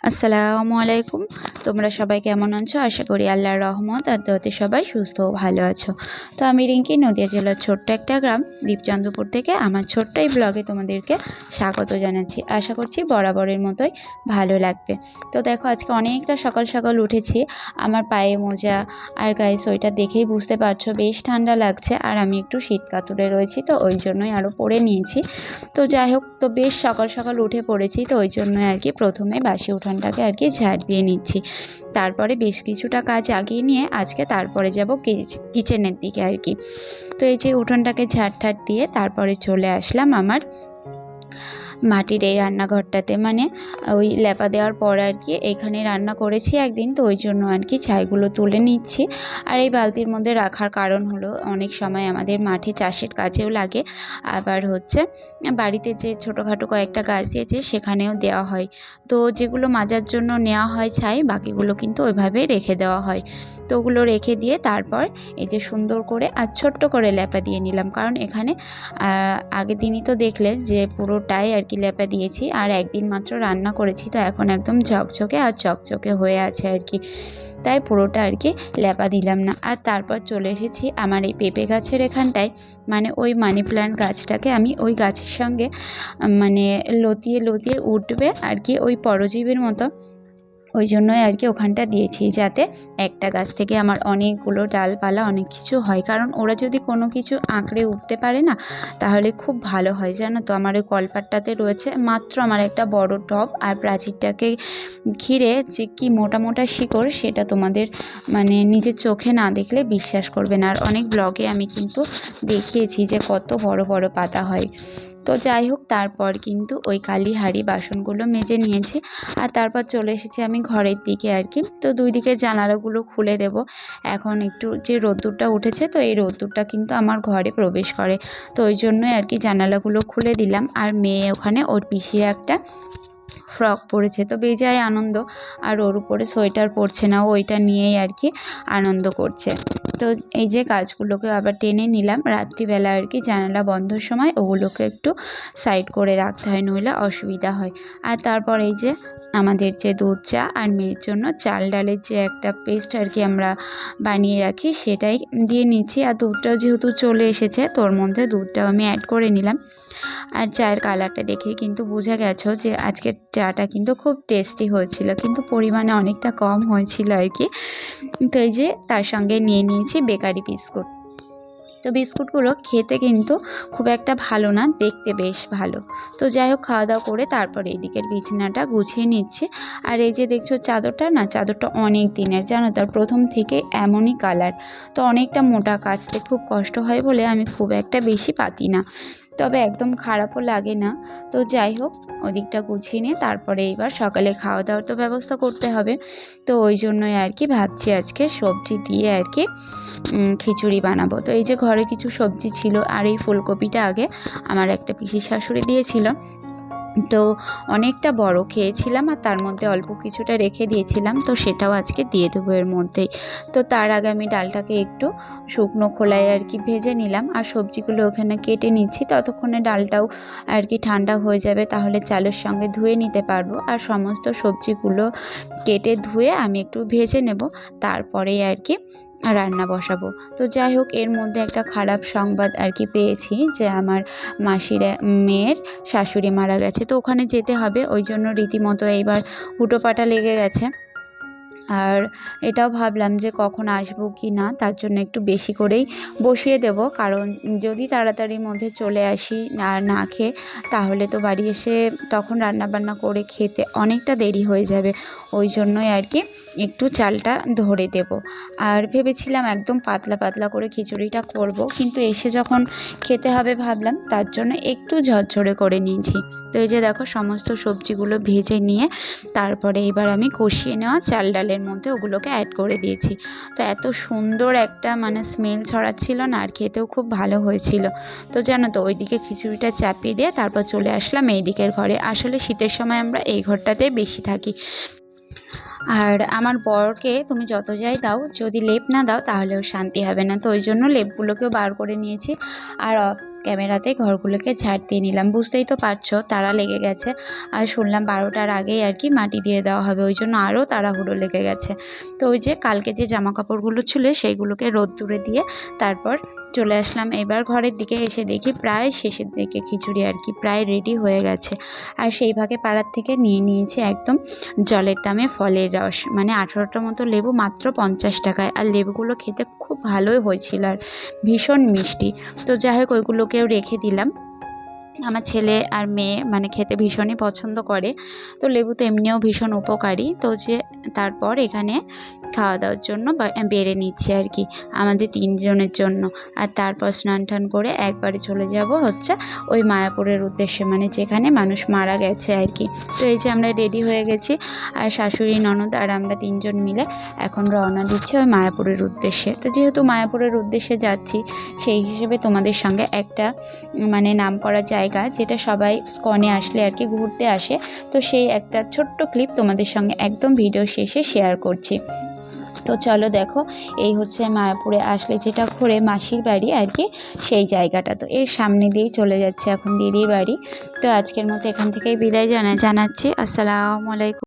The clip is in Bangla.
আসসালামু আলাইকুম। তোমরা সবাই কেমন আছো? আশা করি আল্লাহর রহমত আর দোয়াতে সবাই সুস্থ ও ভালো আছো। তো আমি রিঙ্কি, নদিয়া জেলার ছোট্ট একটা গ্রাম দীপচন্দ্রপুর থেকে আমার ছোট্ট এই ব্লগে তোমাদেরকে স্বাগত জানাচ্ছি। আশা করছি বরাবরের মতোই ভালো লাগবে। তো দেখো, আজকে অনেকটা সকাল সকাল উঠেছি। আমার পায়ে মোজা আর গায়ে সোয়েটার দেখেই বুঝতে পারছো বেশ ঠান্ডা লাগছে, আর আমি একটু শীত কাতুরে রয়েছি, তো ওই জন্যই আরও পরে নিয়েছি। তো যাই হোক, তো বেশ সকাল সকাল উঠে পড়েছি, তো ওই জন্য আর কি প্রথমে বাসি উঠানটাকে আর কি ঝাড় দিয়ে নিচ্ছি। তারপরে বেশ কিছুটা কাজ আগিয়ে নিয়ে আজকে তারপরে যাব কিচেনের দিকে আর কি। তো এই যে উঠোনটাকে ঝাড় দিয়ে তারপরে চলে আসলাম আমার মাটির এই রান্নাঘরটাতে, মানে ওই লেপা দেওয়ার পর আর কি এখানে রান্না করেছি একদিন, তো ওই জন্য আর কি ছাইগুলো তুলে নিচ্ছি। আর এই বালতির মধ্যে রাখার কারণ হলো অনেক সময় আমাদের মাঠে চাষের কাজেও লাগে, আবার হচ্ছে বাড়িতে যে ছোটোখাটো কয়েকটা গাছ দিয়েছে সেখানেও দেওয়া হয়। তো যেগুলো মাজার জন্য নেওয়া হয় ছাই, বাকিগুলো কিন্তু ওইভাবে রেখে দেওয়া হয়। তো ওগুলো রেখে দিয়ে তারপর এই যে সুন্দর করে আর ছোট্ট করে লেপা দিয়ে নিলাম, কারণ এখানে আগের দিনই তো দেখলে যে পুরোটাই আর কি লেপা দিয়েছি, আর একদিন মাত্র রান্না করেছি, তো এখন একদম ঝকঝকে আর চকচকে হয়ে আছে আর কি, তাই পুরোটা আর কি লেপা দিলাম না। আর তারপর চলে এসেছি আমার এই পেঁপে গাছের এখানটায়, মানে ওই মানি প্ল্যান্ট গাছটাকে আমি ওই গাছের সঙ্গে মানে লতিয়ে লতিয়ে উঠবে আর কি, ওই পরজীবীর মতো, ওই জন্যই আর কি ওখানটা দিয়েছি, যাতে একটা গাছ থেকে আমার অনেকগুলো ডালপালা অনেক কিছু হয়। কারণ ওরা যদি কোনো কিছু আঁকড়ে উঠতে পারে না, তাহলে খুব ভালো হয়, জানো তো। আমার ওই কলপাটটাতে রয়েছে মাত্র আমার একটা বড় টব, আর প্রাচীরটাকে ঘিরে যে কি মোটা মোটা শিকড়, সেটা তোমাদের মানে নিজের চোখে না দেখলে বিশ্বাস করবে না। আর অনেক ব্লগে আমি কিন্তু দেখিয়েছি যে কত বড় বড় পাতা হয়। তো যাই হোক, তারপর কিন্তু ওই কালি হাঁড়ি বাসনগুলো মেজে নিয়েছি, আর তারপর চলে এসেছি আমি ঘরের দিকে আর কি। তো দুই দিকে জানালাগুলো খুলে দেব। এখন একটু যে রোদ্দুরটা উঠেছে, তো এই রোদ্দুরটা কিন্তু আমার ঘরে প্রবেশ করে, তো ওই জন্যই আর কি জানালাগুলো খুলে দিলাম। আর মেয়ে ওখানে ওর পিছিয়ে একটা ফ্রক পরেছে, তো বেজায় আনন্দ, আর ওর উপরে সোয়েটার পরছে না, ওইটা নিয়েই আর কি আনন্দ করছে। তো এই যে কাজগুলোকে আবার টেনে নিলাম রাত্রিবেলা আর কি, জানালা বন্ধর সময় ওগুলোকে একটু সাইড করে রাখতে হয়, নইলে অসুবিধা হয়। আর তারপর এই যে আমাদের যে দুধ চা আর মেয়ের জন্য চাল ডালের যে একটা পেস্ট আর কি আমরা বানিয়ে রাখি, সেটাই দিয়ে নিচ্ছি। আর দুধটাও যেহেতু চলে এসেছে, তোর মধ্যে দুধটাও আমি অ্যাড করে নিলাম। আর চায়ের কালারটা দেখে কিন্তু বুঝে গেছো যে আজকের চাটা কিন্তু খুব টেস্টি হয়েছিল, কিন্তু পরিমাণে অনেকটা কম হয়েছিল আর কি। তো এই যে তার সঙ্গে নিয়ে নিয়েছি বেকারি বিস্কুট। তো বিস্কুটগুলো খেতে কিন্তু খুব একটা ভালো না, দেখতে বেশ ভালো। তো যাই হোক, খাওয়া দাওয়া করে তারপরে এদিকের বিছানাটা গুছিয়ে নিচ্ছি। আর এই যে দেখছো চাদরটা না, চাদরটা অনেক দিনের, জানো তো, প্রথম থেকে এমনই কালার, তো অনেকটা মোটা, কাচতে খুব কষ্ট হয় বলে আমি খুব একটা বেশি পাতি না, তবে একদম খারাপও লাগে না। তো যাই হোক, ওদিকটা গুছিয়ে নিয়ে তারপরে এবার সকালে খাওয়া দাওয়ার তো ব্যবস্থা করতে হবে, তো ওই জন্যই আর কি ভাবছি আজকে সবজি দিয়ে আর কি খিচুড়ি বানাবো। তো এই যে ঘরে কিছু সবজি ছিল, আর এই ফুলকপিটা আগে আমার একটা পিসি শাশুড়ি দিয়েছিল, তো অনেকটা বড় খেয়েছিলাম, আর তার মধ্যে অল্প কিছুটা রেখে দিয়েছিলাম, তো সেটাও আজকে দিয়ে দেবো এর মধ্যেই। তো তার আগে আমি ডালটাকে একটু শুকনো খোলায় আর কি ভেজে নিলাম, আর সবজিগুলো ওখানে কেটে নিচ্ছি, ততক্ষণে ডালটাও আর কি ঠান্ডা হয়ে যাবে, তাহলে চালের সঙ্গে ধুয়ে নিতে পারবো। আর সমস্ত সবজিগুলো কেটে ধুয়ে আমি একটু ভেজে নেব, তারপরেই আর কি রান্না বসাবো। তো যাই হোক, এর মধ্যে একটা খারাপ সংবাদ আর কি পেয়েছি, যে আমার মাসির মেয়ের শাশুড়ি মারা গেছে, তো ওখানে যেতে হবে, ওই জন্য রীতিমতো এইবার হুটোপাটা লেগে গেছে। আর এটাও ভাবলাম যে কখন আসবো কি না, তার জন্য একটু বেশি করেই বসিয়ে দেব, কারণ যদি তাড়াতাড়ির মধ্যে চলে আসি আর না খেয়ে, তাহলে তো বাড়ি এসে তখন রান্নাবান্না করে খেতে অনেকটা দেরি হয়ে যাবে, ওই জন্যই আর কি একটু চালটা ধরে দেব। আর ভেবেছিলাম একদম পাতলা পাতলা করে খিচুড়িটা করব, কিন্তু এসে যখন খেতে হবে ভাবলাম, তার জন্য একটু ঝরঝরে করে নিয়েছি। তো এই যে দেখো, সমস্ত সবজিগুলো ভেজে নিয়ে তারপরে এবার আমি কষিয়ে নেওয়া চাল ডালের মধ্যে ওগুলোকে অ্যাড করে দিয়েছি। তো এত সুন্দর একটা মানে স্মেল ছড়াচ্ছিল না, আর খেতেও খুব ভালো হয়েছিল। তো জানো তো, ওইদিকে খিচুড়িটা চাপিয়ে দিয়ে তারপর চলে আসলাম এই দিকের ঘরে। আসলে শীতের সময় আমরা এই ঘরটাতেই বেশি থাকি। আর আমার বরকে তুমি যত যাই দাও, যদি লেপ না দাও তাহলেও শান্তি হবে না, তো ওই জন্য লেপগুলোকেও বার করে নিয়েছি। আর ক্যামেরাতে ঘরগুলোকে ঝাড় দিয়ে নিলাম। বুঝতেই তো পারছো তাড়া লেগে গেছে, আর শুনলাম 12টার আগেই আর কি মাটি দিয়ে দেওয়া হবে, ওই জন্য আরও তাড়াহুড়ো লেগে গেছে। তো ওই যে কালকে যে জামা কাপড়গুলো ছিল সেইগুলোকে রোদ্দুরে দিয়ে তারপর চলে আসলাম এবার ঘরের দিকে। এসে দেখি প্রায় শেষের দিকে খিচুড়ি আর কি প্রায় রেডি হয়ে গেছে। আর সেই ভাগে পাড়ার থেকে নিয়ে নিয়েছি একদম জলের দামে ফলের রস, মানে 18টার মতো লেবু মাত্র 50 টাকায়। আর লেবুগুলো খেতে খুব ভালোই হয়েছিল আর ভীষণ মিষ্টি। তো যাই হোক ওইগুলোকেও রেখে দিলাম। আমার ছেলে আর মেয়ে মানে খেতে ভীষণই পছন্দ করে। তো লেবু তো এমনিও ভীষণ উপকারী। তো যে তারপর এখানে খাওয়া দাওয়ার জন্য বেড়ে নিচ্ছি আর কি আমাদের 3 জনের জন্য। আর তারপর স্নান টান করে একবারে চলে যাব হচ্ছে ওই মায়াপুরের উদ্দেশ্যে, মানে যেখানে মানুষ মারা গেছে আর কি। তো এই যে আমরা রেডি হয়ে গেছি, আর শাশুড়ি ননদ আর আমরা 3 জন মিলে এখন রওনা দিচ্ছি ওই মায়াপুরের উদ্দেশ্যে। তো যেহেতু মায়াপুরের উদ্দেশ্যে যাচ্ছি, সেই হিসেবে তোমাদের সঙ্গে একটা মানে নামকরা জায়গা যেটা সবাই স্কনে আসলে আর কি ঘুরতে আসে, তো সেই একটা ছোট্ট ক্লিপ তোমাদের সঙ্গে একদম ভিডিও শেষে শেয়ার করছি। তো চলো দেখো, এই হচ্ছে মায়াপুরে আসলে যেটা ঘোরে মাসির বাড়ি আর কি, সেই জায়গাটা। তো এর সামনে দিয়েই চলে যাচ্ছে এখন দিদির বাড়ি। তো আজকের মতো এখান থেকেই বিদায় জানাচ্ছি। আসসালামু আলাইকুম।